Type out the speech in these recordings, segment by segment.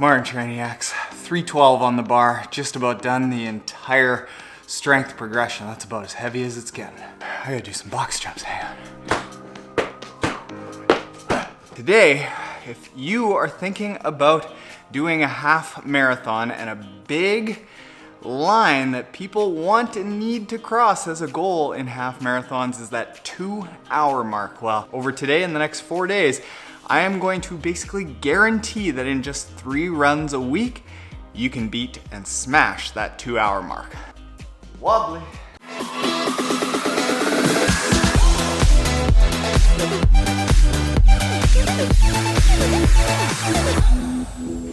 Morning, Trainiacs. 312 on the bar, just about done the entire strength progression. That's about as heavy as it's getting. I gotta do some box jumps, hang on. Today, if you are thinking about doing a half marathon and a big line that people want and need to cross as a goal in half marathons is that 2-hour mark. Well, over today and the next 4 days, I am going to basically guarantee that in just 3 runs a week, you can beat and smash that 2-hour mark. Wobbly.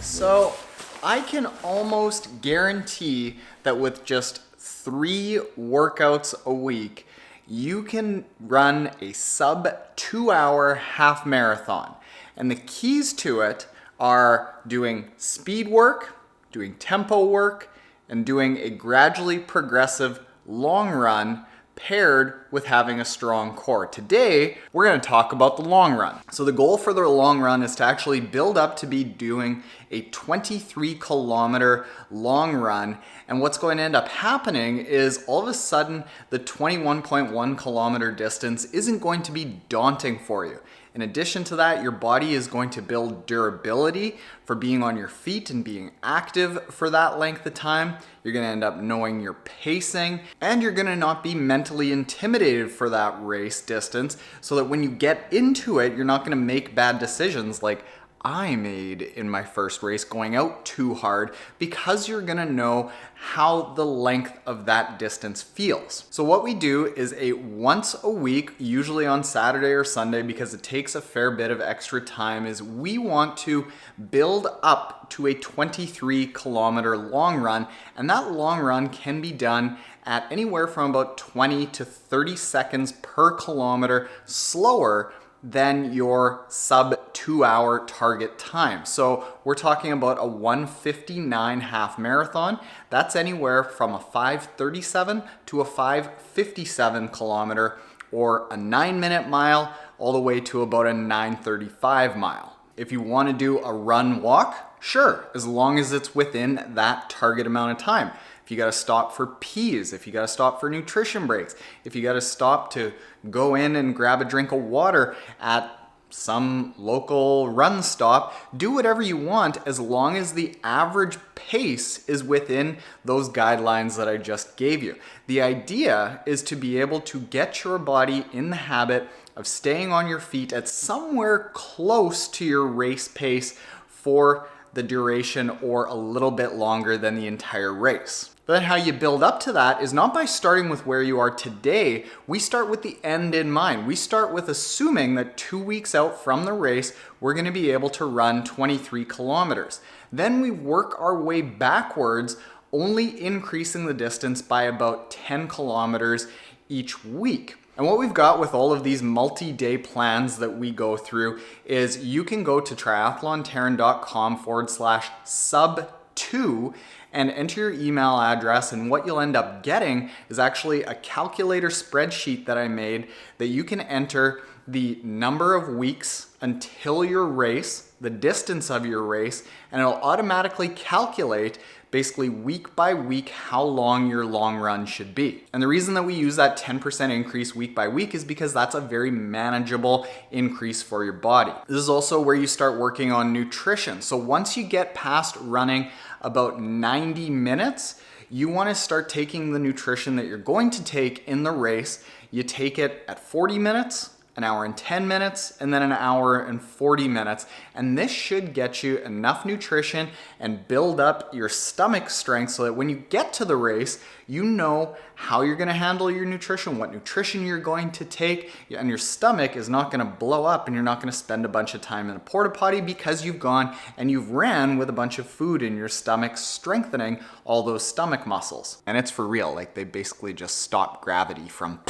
So I can almost guarantee that with just 3 workouts a week, you can run a sub 2-hour half marathon. And the keys to it are doing speed work, doing tempo work, and doing a gradually progressive long run paired with having a strong core. Today, we're gonna talk about the long run. So the goal for the long run is to actually build up to be doing a 23-kilometer long run. And what's going to end up happening is all of a sudden, the 21.1 kilometer distance isn't going to be daunting for you. In addition to that, your body is going to build durability for being on your feet and being active for that length of time. You're gonna end up knowing your pacing, and you're gonna not be mentally intimidated for that race distance, so that when you get into it, you're not gonna make bad decisions like I made in my first race going out too hard, because you're gonna know how the length of that distance feels. So what we do is a once a week, usually on Saturday or Sunday, because it takes a fair bit of extra time, is we want to build up to a 23-kilometer long run. And that long run can be done at anywhere from about 20 to 30 seconds per kilometer slower than your sub 2-hour target time. So we're talking about a 1:59 half marathon. That's anywhere from a 5:37 to a 5:57 kilometer, or a 9-minute mile all the way to about a 9:35 mile. If you want to do a run walk, sure, as long as it's within that target amount of time. If you gotta stop for peas, if you gotta stop for nutrition breaks, if you gotta stop to go in and grab a drink of water at some local run stop, do whatever you want as long as the average pace is within those guidelines that I just gave you. The idea is to be able to get your body in the habit of staying on your feet at somewhere close to your race pace for the duration, or a little bit longer than the entire race. But then how you build up to that is not by starting with where you are today. We start with the end in mind. We start with assuming that 2 weeks out from the race, we're gonna be able to run 23 kilometers. Then we work our way backwards, only increasing the distance by about 10 kilometers each week. And what we've got with all of these multi-day plans that we go through is you can go to triathlontaren.com/sub2 and enter your email address, and what you'll end up getting is actually a calculator spreadsheet that I made that you can enter the number of weeks until your race, the distance of your race, and it'll automatically calculate basically week by week how long your long run should be. And the reason that we use that 10% increase week by week is because that's a very manageable increase for your body. This is also where you start working on nutrition. So once you get past running about 90 minutes, you want to start taking the nutrition that you're going to take in the race. You take it at 40 minutes, an hour and 10 minutes, and then an hour and 40 minutes. And this should get you enough nutrition and build up your stomach strength so that when you get to the race, you know how you're gonna handle your nutrition, what nutrition you're going to take, and your stomach is not gonna blow up and you're not gonna spend a bunch of time in a porta potty because you've gone and you've ran with a bunch of food in your stomach, strengthening all those stomach muscles. And it's for real, like they basically just stop gravity from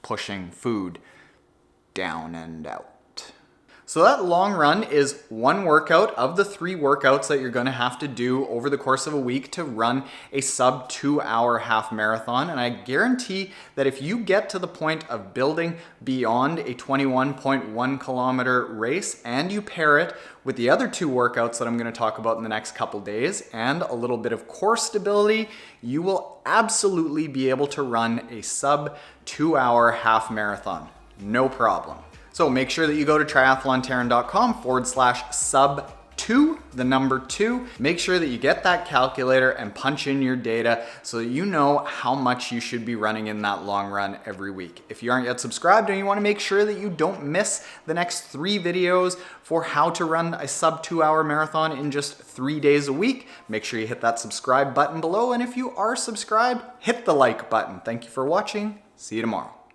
pushing food down and out. So that long run is one workout of the 3 workouts that you're gonna have to do over the course of a week to run a sub 2-hour half marathon. And I guarantee that if you get to the point of building beyond a 21.1 kilometer race and you pair it with the other 2 workouts that I'm gonna talk about in the next couple days and a little bit of core stability, you will absolutely be able to run a sub 2-hour half marathon. No problem. So make sure that you go to triathlontaren.com/sub2, the number 2. Make sure that you get that calculator and punch in your data so that you know how much you should be running in that long run every week. If you aren't yet subscribed and you want to make sure that you don't miss the next 3 videos for how to run a sub 2-hour marathon in just 3 days a week, make sure you hit that subscribe button below. And if you are subscribed, hit the like button. Thank you for watching. See you tomorrow.